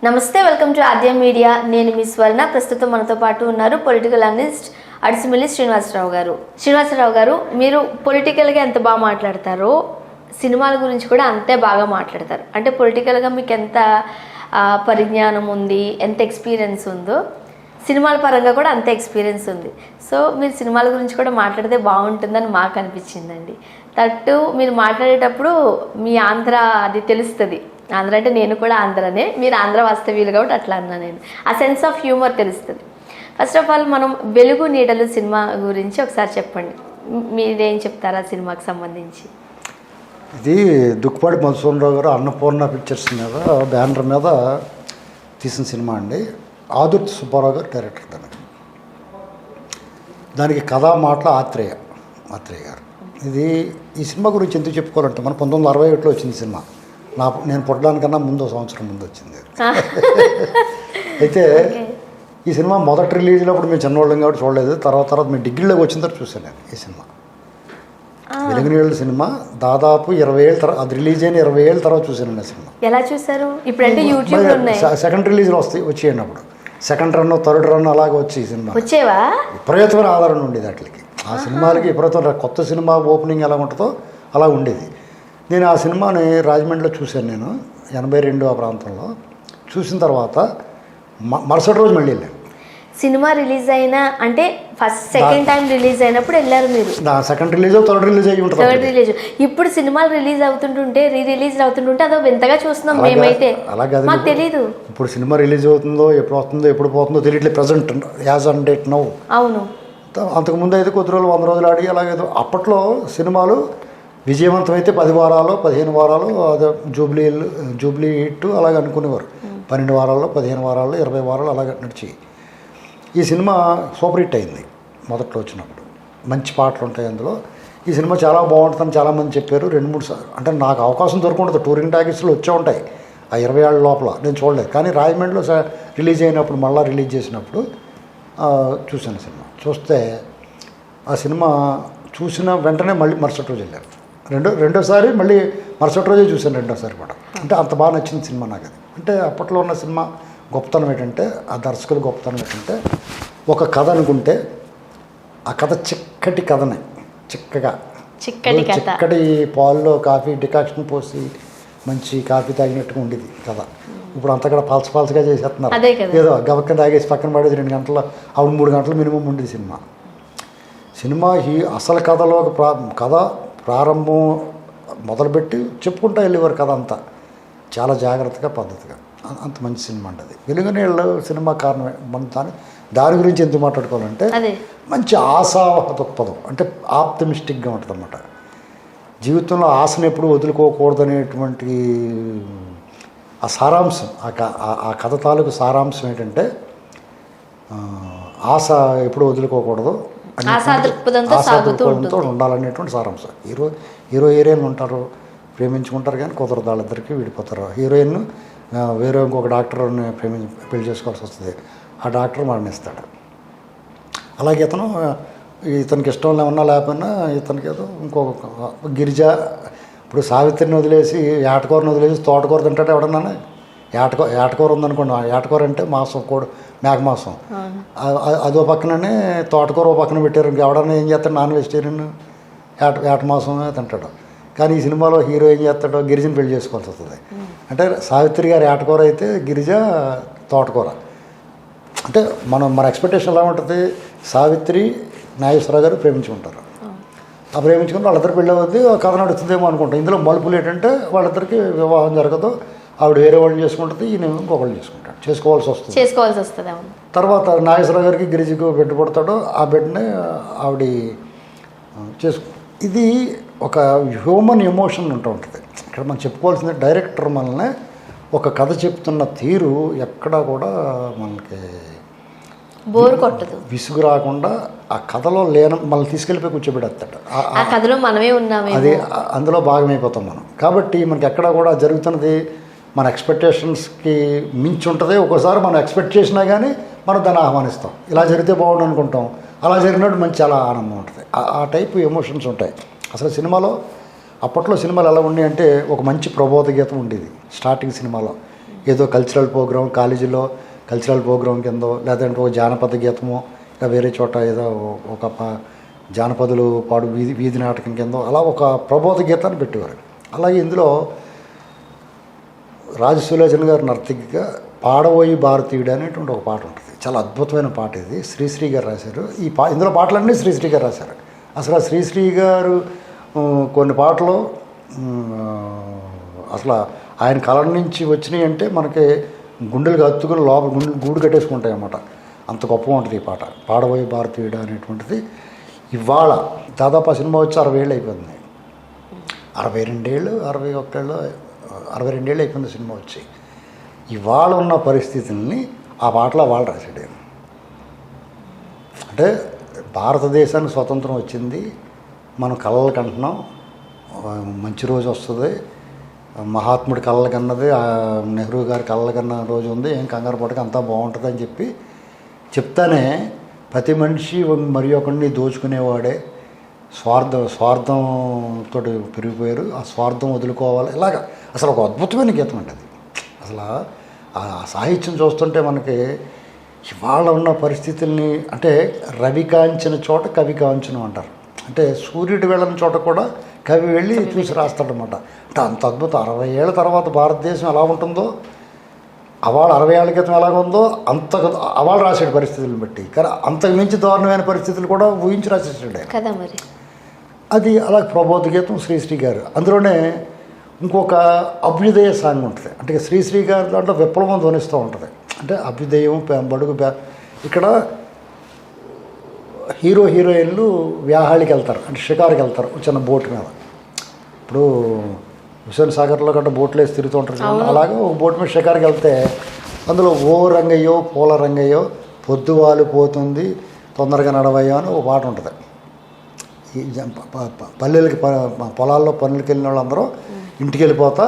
నమస్తే, welcome to Aadyam media. నేను మీ స్వర్ణ. ప్రస్తుతం మనతో పాటు ఉన్నారు పొలిటికల్ అనలిస్ట్ అడిసిమిల్లి శ్రీనివాసరావు గారు. శ్రీనివాసరావు గారు, మీరు పొలిటికల్గా ఎంత బాగా మాట్లాడతారో సినిమాల గురించి కూడా అంతే బాగా మాట్లాడతారు. అంటే పొలిటికల్గా మీకు ఎంత పరిజ్ఞానం ఉంది, ఎంత ఎక్స్పీరియన్స్ ఉందో సినిమాల పరంగా కూడా అంత ఎక్స్పీరియన్స్ ఉంది. సో మీరు సినిమాల గురించి కూడా మాట్లాడితే బాగుంటుందని మాకు అనిపించిందండి. తట్టు మీరు మాట్లాడేటప్పుడు మీ ఆంధ్ర అది తెలుస్తుంది. ఆంధ్ర అంటే నేను కూడా ఆంధ్రనే, మీరు ఆంధ్ర వాస్తవ్యులు కాబట్టి అట్లా అన్నా. నేను ఆ సెన్స్ ఆఫ్ హ్యూమర్ తెలుస్తుంది. ఫస్ట్ ఆఫ్ ఆల్ మనం వెలుగు నీడలు సినిమా గురించి ఒకసారి చెప్పండి. మీరేం చెప్తారా సినిమాకి సంబంధించి? ఇది దుక్కుపాటి మధుసూదనరావు గారు అన్నపూర్ణ పిక్చర్స్ మీద బ్యానర్ మీద తీసిన సినిమా అండి. ఆదుర్తి సుబ్బారావు గారు డైరెక్టర్. దానికి కథా మాటల ఆత్రేయ గారు. ఇది ఈ సినిమా గురించి ఎందుకు చెప్పుకోవాలంటే మన 1961లో వచ్చింది సినిమా. నేను పుట్టడానికన్నా ముందు సంవత్సరం ముందు వచ్చింది. అయితే ఈ సినిమా మొదటి రిలీజ్లో అప్పుడు మేము చిన్నవాళ్ళం కాబట్టి చూడలేదు. తర్వాత మేము డిగ్రీలోకి వచ్చిన తర్వాత చూశాను నేను ఈ సినిమా. వెలుగు నీళ్ళ సినిమా దాదాపు 20 ఏళ్ళ తర్వాత, అది రిలీజ్ అయిన 20 ఏళ్ళ తర్వాత చూశాను ఆ సినిమా. ఎలా చూసారు? ఇప్పుడంటే యూట్యూబ్ సెకండ్ రిలీజ్లో వచ్చేయండి. అప్పుడు సెకండ్ రన్ థర్డ్ రన్ అలాగే వచ్చి ఈ సినిమా వచ్చేవా విపరీతమైన ఆదరణ ఉండేది వాటికి. ఆ సినిమాలకి విపరీతమైన కొత్త సినిమా ఓపెనింగ్ ఎలా ఉంటుందో అలా ఉండేది. నేను ఆ సినిమాని రాజమండ్రిలో చూశాను. నేను 82 ఆ ప్రాంతంలో చూసిన తర్వాత మరుసటి రోజు మళ్ళీ వెళ్ళాను. సినిమా రిలీజ్ అయినా అంటే ఫస్ట్ సెకండ్ టైం రిలీజ్ అయినప్పుడు వెళ్ళారు మీరు? సెకండ్ రిలీజ్ థర్డ్ రిలీజ్ అయ్యి ఉంటుంది. Third release. ఇప్పుడు సినిమాలు రిలీజ్ అవుతుంటుంటే రిలీజ్ అవుతుంటుంటే అదో వింతగా చూస్తున్నాం మేమైతే. అలాగే మాకు తెలీదు ఇప్పుడు సినిమా రిలీజ్ అవుతుందో ఎప్పుడు వస్తుందో ఎప్పుడు పోతుందో తెలియట్లేదు. Present as on date now. అవును. అంతకుముందు అయితే కొద్ది రోజులు 100 రోజులు ఆడి అలాగేదో. అప్పట్లో సినిమాలు విజయవంతమైతే 10 వారాలు 15 వారాలు అదే జూబ్లీ హిట్ అలాగే అనుకునేవారు. 12 వారాల్లో 15 వారాల్లో 20 వారాలు అలాగే నడిచి ఈ సినిమా సూపర్ హిట్ అయింది. మొదట్లో వచ్చినప్పుడు మంచి పాటలు ఉంటాయి అందులో. ఈ సినిమా చాలా బాగుంటుందని చాలామంది చెప్పారు. 2-3 సార్లు అంటే నాకు అవకాశం దొరుకుంటుంది. టూరింగ్ టాకీస్లో వచ్చే ఉంటాయి ఆ 20 ఏళ్ళ లోపల. నేను చూడలేదు. కానీ రాజమండ్రిలో రిలీజ్ అయినప్పుడు మళ్ళీ రిలీజ్ చేసినప్పుడు చూశాను సినిమా. చూస్తే ఆ సినిమా చూసిన వెంటనే మళ్ళీ మరుసటి రోజు వెళ్ళాను. రెండోసారి మళ్ళీ మరుసటి రోజే చూశాను రెండోసారి కూడా. అంటే అంత బాగా నచ్చింది సినిమా నాకు అది. అంటే అప్పట్లో ఉన్న సినిమా గొప్పతనం ఏంటంటే, ఆ దర్శకుల గొప్పతనం ఏంటంటే, ఒక కథ అనుకుంటే ఆ కథ చిక్కటి కథనే చిక్కటి పాల్లో కాఫీ డికాక్షన్ పోసి మంచి కాఫీ తాగినట్టుగా ఉండేది కథ. ఇప్పుడు అంతా కూడా పాల్చగా చేసేస్తున్నారు. ఏదో గవక్క తాగేసి పక్కన పడేది 2 గంటల, అప్పుడు 3 గంటలు మినిమం ఉండేది సినిమా. అసలు కథలో కథ ప్రారంభం మొదలుపెట్టి చెప్పుకుంటా వెళ్ళేవారు కథ అంతా చాలా జాగ్రత్తగా పద్ధతిగా. అంత మంచి సినిమా ఉంటుంది వెలుగు నీళ్ళ సినిమా. కారణమే మన దాని గురించి ఎందుకు మాట్లాడుకోవాలంటే మంచి ఆశావహ దృక్పథం, అంటే ఆప్టమిస్టిక్గా ఉంటుంది అన్నమాట. జీవితంలో ఆశను ఎప్పుడు వదులుకోకూడదు అనేటువంటి ఆ సారాంశం, ఆ కథ తాలూకు సారాంశం ఏంటంటే ఆశ ఎప్పుడు వదులుకోకూడదు, ఆశాదృక్పథంతో ఉండాలనేటువంటి సారాంశం. హీరోయిన్ ఉంటారు, ప్రేమించుకుంటారు కానీ కుదరదు, వాళ్ళిద్దరికి విడిపోతారు. హీరోయిన్ వేరే ఇంకొక డాక్టర్ని పెళ్లి చేసుకోవాల్సి వస్తుంది. ఆ డాక్టర్ మరణిస్తాడు. అలాగే ఇతనికి ఇష్టం ఏమన్నా లేకపోయినా ఇతనికి ఏదో ఇంకొక గిరిజ, ఇప్పుడు సావిత్రిని వదిలేసి ఏటకూరని వదిలేసి తోటకూర తింటాడు ఎవడన్నా. ఏటకూర ఉందనుకోండి, ఏటకూర అంటే మాసం మేక మాసం, అదో పక్కననే తోటకూర ఓ పక్కన పెట్టారు. ఇంకెవడన్నా ఏం చేస్తాడు, నాన్ వెజిటేరియన్ ఏట మాసమే తింటాడు. కానీ ఈ సినిమాలో హీరో ఏం చేస్తాడో గిరిజను పెళ్లి చేసుకోవాల్సి వస్తుంది. అంటే సావిత్రి గారు ఏటకూర అయితే గిరిజ తోటకూర. అంటే మన ఎక్స్పెక్టేషన్ ఎలా ఉంటుంది, సావిత్రి నాగేశ్వరరావు గారు ప్రేమించుకుంటారు. ఆ ప్రేమించుకుని వాళ్ళిద్దరు పెళ్ళి అవుతుంది, కథ నడుస్తుందేమో అనుకుంటాం. ఇందులో మలుపులు ఏంటంటే వాళ్ళిద్దరికి వివాహం జరగదు. ఆవిడ వేరే వాళ్ళని చేసుకుంటుంది, ఈయన ఇంకొకళ్ళు చేసుకోవాల్సి వస్తుంది. తర్వాత నాగేశ్వరరావు గారికి గిరిజకు బిడ్డ పుడతాడు. ఆ బిడ్డని ఆవిడ ఇది ఒక హ్యూమన్ ఎమోషన్ ఉంటూ ఉంటుంది. ఇక్కడ మనం చెప్పుకోవాల్సింది డైరెక్టర్ మనల్ని ఒక కథ చెప్తున్న తీరు ఎక్కడా కూడా మనకి బోర్ కొట్టదు, విసుగు రాకుండా ఆ కథలో మనల్ని తీసుకెళ్ళిపోయి కూర్చోబెడతాడు. ఆ కథలో మనమే ఉన్నాము, అది అందులో భాగమైపోతాం మనం. కాబట్టి మనకి ఎక్కడా కూడా జరుగుతున్నది మన ఎక్స్పెక్టేషన్స్కి మించి ఉంటుంది. ఒక్కోసారి మనం ఎక్స్పెక్ట్ చేసినా కానీ మనం దాన్ని ఆహ్వానిస్తాం. ఇలా జరిగితే బాగుండు అనుకుంటాం, అలా జరిగినట్టు మంచి చాలా ఆనందం ఉంటుంది. ఆ టైపు ఎమోషన్స్ ఉంటాయి అసలు సినిమాలో. అప్పట్లో సినిమాలు ఎలా ఉన్నాయి అంటే ఒక మంచి ప్రబోధ గీతం ఉండేది స్టార్టింగ్ సినిమాలో. ఏదో కల్చరల్ ప్రోగ్రామ్ కాలేజీలో కల్చరల్ ప్రోగ్రామ్ కిందో లేదంటే ఒక జానపద గీతమో ఇంకా వేరే చోట ఏదో ఒక జానపదులు పాడు వీధి నాటకం కిందో అలా ఒక ప్రబోధ గీతాన్ని పెట్టేవారు. అలాగే ఇందులో రాజసులోచన గారు నర్తకిగా పాడబోయి భారతీయుడు అనేటువంటి ఒక పాట ఉంటుంది. చాలా అద్భుతమైన పాట ఇది. శ్రీశ్రీ గారు రాశారు. ఇందులో పాటలన్నీ శ్రీశ్రీ గారు రాశారు. అసలు శ్రీశ్రీ గారు కొన్ని పాటలు అసలు ఆయన కళ నుంచి వచ్చినాయి అంటే మనకి గుండెలకు హత్తుకుని లోపల గూడు కట్టేసుకుంటాయి అన్నమాట. అంత గొప్పగా ఉంటుంది ఈ పాట పాడబోయి భారతీయుడు అనేటువంటిది. ఇవాళ దాదాపు ఆ సినిమా వచ్చి 60 ఏళ్ళు అయిపోయింది. 62 ఏళ్ళు 62 ఏళ్ళు అయిపోయింది సినిమా వచ్చి. ఇవాళ ఉన్న పరిస్థితుల్ని ఆ పాటలో వాళ్ళు రాశాడు. అంటే భారతదేశానికి స్వతంత్రం వచ్చింది, మనం కళలు కంటున్నాం, మంచి రోజు వస్తుంది, మహాత్ముడి కళ్ళ కన్నది నెహ్రూ గారి కళ్ళ కన్న రోజు ఉంది, ఏం కంగారు పడక అంతా బాగుంటుంది అని చెప్తానే ప్రతి మనిషి మరి ఒకరిని దోచుకునేవాడే స్వార్థంతో పెరిగిపోయారు. ఆ స్వార్థం వదులుకోవాలి. ఇలాగ అసలు ఒక అద్భుతమైన గీతం అండి అది. అసలు ఆ సాహిత్యం చూస్తుంటే మనకి ఇవాళ ఉన్న పరిస్థితుల్ని అంటే రవి కాంచిన చోట కవి కాంచను అంటారు. అంటే సూర్యుడు వెళ్ళని చోట కూడా కవి వెళ్ళి చూసి రాస్తాడనమాట. అంటే అంత అద్భుతం. 60 ఏళ్ళ తర్వాత భారతదేశం ఎలా ఉంటుందో అవాళ 60 ఏళ్ళ క్రితం ఎలాగ ఉందో అంత అవాళ రాసాడు పరిస్థితులను బట్టి. కానీ అంతకు మించి దారుణమైన పరిస్థితులు కూడా ఊహించి రాసేసాడు కదా మరి. అది అలా ప్రబోధ గీతం శ్రీశ్రీ గారు. అందులోనే ఇంకొక అభ్యుదయ సాంగ్ ఉంటుంది. అంటే శ్రీశ్రీ గారి దాంట్లో విప్లవం ధ్వనిస్తూ ఉంటుంది. అంటే అభ్యుదయం బడుగు ఇక్కడ హీరోయిన్లు వ్యాహాళికి వెళ్తారు, అంటే షికారుకి వెళ్తారు చిన్న బోట్ మీద. ఇప్పుడు హుస్సేన్ సాగర్లో గట్రా బోట్లు వేసి తిరుగుతూ ఉంటారు. అలాగే ఒక బోట్ మీద షికారుకి వెళ్తే అందులో ఓ రంగయ్యో పూల రంగయ్యో పొద్దువాలు పోతుంది తొందరగా నడవయ్యో అని ఒక పాట ఉంటుంది. ఈ పల్లెలకి పొలాల్లో పనులకి వెళ్ళిన వాళ్ళందరూ ఇంటికి వెళ్ళిపోతా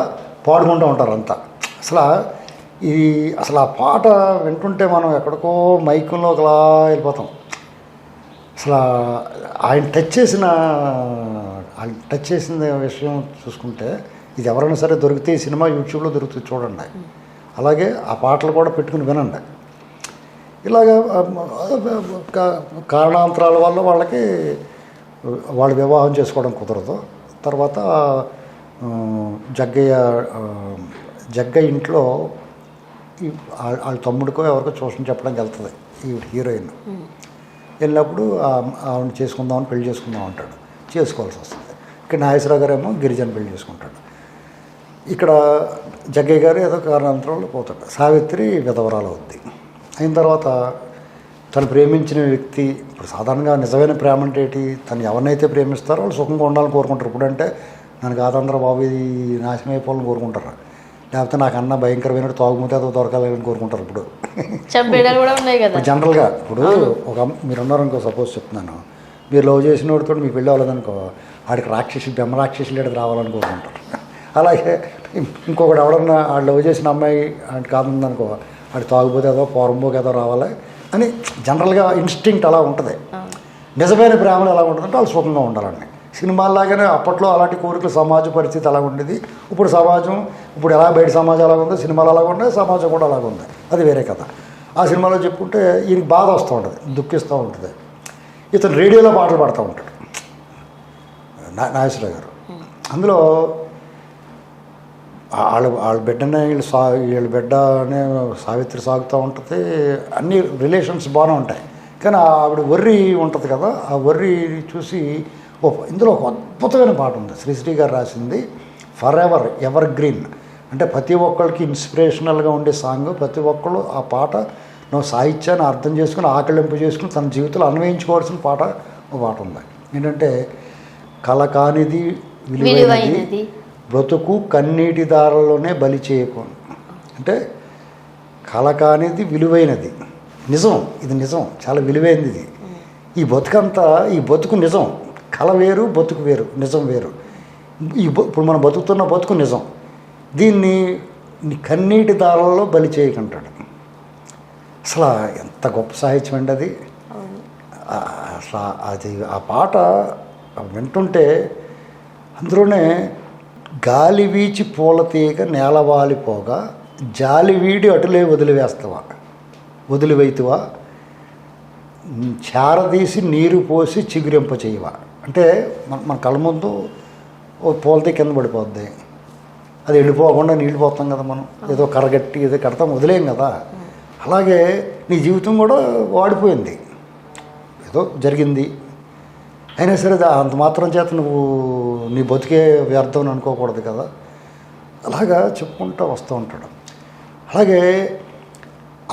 పాడుకుంటూ ఉంటారు అంతా. అసలు ఆ పాట వింటుంటే మనం ఎక్కడికో మైకంలో ఒకలా వెళ్ళిపోతాం. అసలు ఆయన టచ్ చేసిన విషయం చూసుకుంటే ఇది ఎవరైనా సరే దొరికితే ఈ సినిమా యూట్యూబ్లో దొరుకుతుంది చూడండి. అలాగే ఆ పాటలు కూడా పెట్టుకుని వినండి. ఇలాగ కారణాంతరాల వల్ల వాళ్ళు వివాహం చేసుకోవడం కుదరదు. తర్వాత జగ్గయ్య ఇంట్లో వాళ్ళ తమ్ముడికో ఎవరికో ట్యూషన్ చెప్పడానికి వెళ్తుంది ఈ హీరోయిన్. వెళ్ళినప్పుడు ఆవిడ చేసుకుందామని పెళ్లి చేసుకుందాం అంటాడు. చేసుకోవాల్సి వస్తుంది. ఇక్కడ నాగేశ్వరరావు గారు ఏమో గిరిజన పెళ్లి చేసుకుంటాడు. ఇక్కడ జగ్గయ్య గారు ఏదో కారణాంతరంలో పోతాడు. సావిత్రి విధవరాలు అవుద్ది. అయిన తర్వాత తను ప్రేమించిన వ్యక్తి, ఇప్పుడు సాధారణంగా నిజమైన ప్రేమ అంటే ఏంటి, తను ఎవరినైతే ప్రేమిస్తారో వాళ్ళు సుఖంగా ఉండాలని కోరుకుంటారు. ఇప్పుడంటే నన్ను కాదందరూ బాబు ఇది నాశనం అయిపోవాలని కోరుకుంటారు. లేకపోతే నాకన్నా భయంకరమైన తాగుమూత ఏదో దొరకాలని కోరుకుంటారు. ఇప్పుడు కూడా ఉన్నాయి కదా జనరల్గా. ఇప్పుడు మీరు ఉన్నారనుకో, సపోజ్ చెప్తున్నాను, మీరు లవ్ చేసిన వాడితో మీకు పెళ్ళి అవ్వలేదనుకో, ఆడికి బ్రహ్మ రాక్షసులు ఏడు రావాలని కోరుకుంటారు. అలాగే ఇంకొకటి ఎవడన్నా ఆడు లవ్ చేసిన అమ్మాయి ఆడి కాదుందనుకో, ఆడి తాగుపోతే ఏదో పోరంబోకి ఏదో రావాలి అని జనరల్గా ఇన్స్టింక్ట్ అలా ఉంటుంది. నిజమైన ప్రేమలు ఎలా ఉంటుందంటే వాళ్ళు సుఖంగా ఉండాలని. సినిమాల్లాగానే అప్పట్లో అలాంటి కోరికలు, సమాజ పరిస్థితి అలా ఉండేది. ఇప్పుడు ఎలా బయట సమాజం అలాగ ఉంది, సినిమాలు అలాగ ఉన్నాయి, సమాజం కూడా అలాగ ఉంది. అది వేరే కథ. ఆ సినిమాలో చెప్పుకుంటే ఈయనకి బాధ వస్తూ ఉంటుంది, దుఃఖిస్తూ ఉంటుంది. ఇతను రేడియోలో పాటలు పాడుతూ ఉంటాడు నాగేశ్వరరావు గారు. అందులో వాళ్ళ బిడ్డనే వీళ్ళ బిడ్డనే సావిత్రి సాగుతూ ఉంటుంది. అన్ని రిలేషన్స్ బాగానే ఉంటాయి. కానీ ఆవిడ వర్రి ఉంటుంది కదా, ఆ వర్రి చూసి ఇందులో ఒక అద్భుతమైన పాట ఉంది శ్రీశ్రీ గారు రాసింది, ఫర్ ఎవర్ గ్రీన్. అంటే ప్రతి ఒక్కరికి ఇన్స్పిరేషనల్గా ఉండే సాంగ్. ప్రతి ఒక్కళ్ళు ఆ పాట సాహిత్యాన్ని అర్థం చేసుకుని ఆకలింపు చేసుకుని తన జీవితంలో అన్వయించుకోవాల్సిన ఒక పాట ఉంది. ఏంటంటే కల కానిది విలువైనది, బ్రతుకు కన్నీటి దారుల్లోనే బలి చేయకు. అంటే కల కానిది విలువైనది, నిజం, ఇది నిజం, చాలా విలువైనది ఇది. ఈ బతుకు నిజం. కళ వేరు, బతుకు వేరు, నిజం వేరు. ఇప్పుడు మనం బతుకుతున్న బతుకు నిజం. దీన్ని కన్నీటి దారులలో బలి చేయకంటాడు. అసలు ఎంత గొప్ప సాహిత్యం అండి అది. అసలు ఆ పాట వింటుంటే అందులోనే గాలి వీచి పూల తీగ నేలవాలిపోగా జాలి వీడి అటులే వదిలివైతువా చారదీసి నీరు పోసి చిగురింప చేయవా. అంటే మన కళ్ళ ముందు ఓ పూలతో కింద పడిపోద్ది, అది వెళ్ళిపోకుండా నీళ్ళు పోతాం కదా మనం, ఏదో కరగట్టి ఏదో కడతాం, వదిలేం కదా. అలాగే నీ జీవితం కూడా వాడిపోయింది, ఏదో జరిగింది, అయినా సరే అంత మాత్రం చేత నువ్వు నీ బతికే వ్యర్థం అని అనుకోకూడదు కదా. అలాగా చెప్పుకుంటూ వస్తూ ఉంటాడు. అలాగే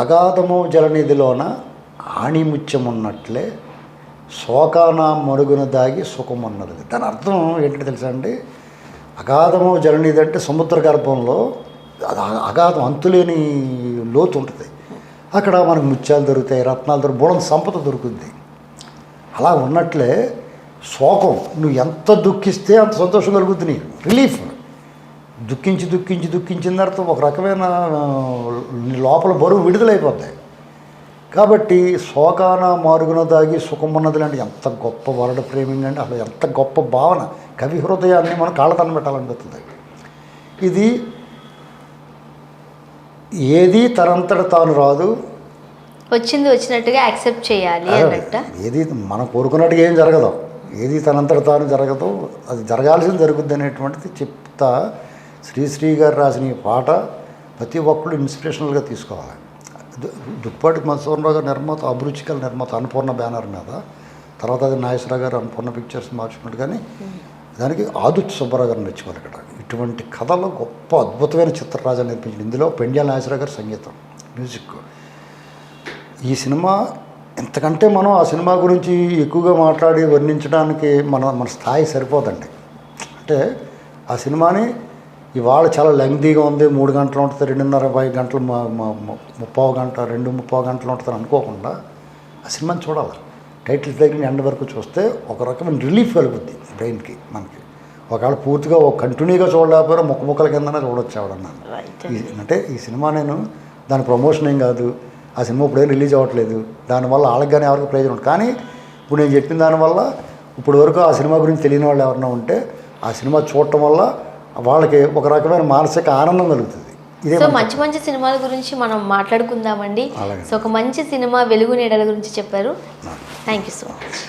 అగాధము జలనిధిలోన ఆణిముత్యం ఉన్నట్లే శోకాన మరుగున దాగి సుఖం ఉన్నది. దాని అర్థం ఏంటంటే తెలుసా అండి, అగాధము జలనిధి అంటే సముద్ర గర్భంలో అగాధం అంతులేని లోతు ఉంటుంది. అక్కడ మనకు ముత్యాలు దొరుకుతాయి, రత్నాలు దొరుకుతాయి, బోళం సంపద దొరుకుతుంది. అలా ఉన్నట్లే శోకం, నువ్వు ఎంత దుఃఖిస్తే అంత సంతోషం కలుగుతుంది, నీకు రిలీఫ్. దుఃఖించిన తర్వాత ఒక రకమైన లోపల బరువు విడుదలైపోతాయి. కాబట్టి శోకాన మారుగున దాగి సుఖమున్నది అంటే ఎంత గొప్ప వరడ ఫ్రేమింగ్ అండి, అసలు ఎంత గొప్ప భావన. కవి హృదయాన్ని మనం కాళ్ళతన పెట్టాలనిపిస్తుంది. ఇది ఏది తనంతట తాను రాదు, వచ్చింది వచ్చినట్టుగా యాక్సెప్ట్ చేయాలి అన్నట్ట. ఏది మనం కోరుకున్నట్టుగా ఏం జరగదు, ఏది తనంతట తాను జరగదు, అది జరగాల్సింది జరుగుద్ది అనేటువంటిది చెప్తా. శ్రీశ్రీ గారు రాసిన ఈ పాట ప్రతి ఒక్కళ్ళు ఇన్స్పిరేషనల్గా తీసుకోవాలి. దుప్పాటి మధుసూదనరావు గారు నిర్మాత, అభిరుచికల నిర్మాత, అన్నపూర్ణ బ్యానర్ మీద. తర్వాత అది నాగేశ్వరరావు గారు అన్నపూర్ణ పిక్చర్స్ మార్చుకున్నాడు. కానీ దానికి ఆదుర్తి సుబ్బారావు గారు మెచ్చుకోవాలి. ఇక్కడ ఇటువంటి కథలో గొప్ప అద్భుతమైన చిత్రరాజాలు నిర్మించింది. ఇందులో పెండ్యాల నాగేశ్వరరావు గారు సంగీతం, మ్యూజిక్. ఈ సినిమా ఎంతకంటే మనం ఆ సినిమా గురించి ఎక్కువగా మాట్లాడి వర్ణించడానికి మన స్థాయి సరిపోదండి. అంటే ఆ సినిమాని ఇవాళ చాలా లెంగ్తీగా ఉంది, 3 గంటలు ఉంటుంది, 2.5 గంటలు, 30 గంట, 2.30 గంటలు ఉంటుంది అనుకోకుండా ఆ సినిమాని చూడాలి. టైటిల్ దగ్గర ఎండ్ వరకు చూస్తే ఒక రకమైన రిలీఫ్ కలుగుద్ది బ్రెయిన్కి, మనకి. ఒకవేళ పూర్తిగా కంటిన్యూగా చూడలేకపోయినా ముక్కల కిందనే చూడొచ్చు ఎవడన్నాను. అంటే ఈ సినిమా నేను దాని ప్రమోషన్ ఏం కాదు, ఆ సినిమా ఇప్పుడేం రిలీజ్ అవ్వట్లేదు, దానివల్ల వాళ్ళకి కానీ ఎవరికి ప్రయోజనం ఉంటుంది. కానీ ఇప్పుడు నేను చెప్పిన దానివల్ల ఇప్పుడు వరకు ఆ సినిమా గురించి తెలియని వాళ్ళు ఎవరైనా ఉంటే ఆ సినిమా చూడటం వల్ల వాళ్ళకి ఒక రకమైన మానసిక ఆనందం కలుగుతుంది. ఇదే సో మంచి సినిమాల గురించి మనం మాట్లాడుకుందామండి. సో ఒక మంచి సినిమా వెలుగు నీడల గురించి చెప్పారు. Thank you so much.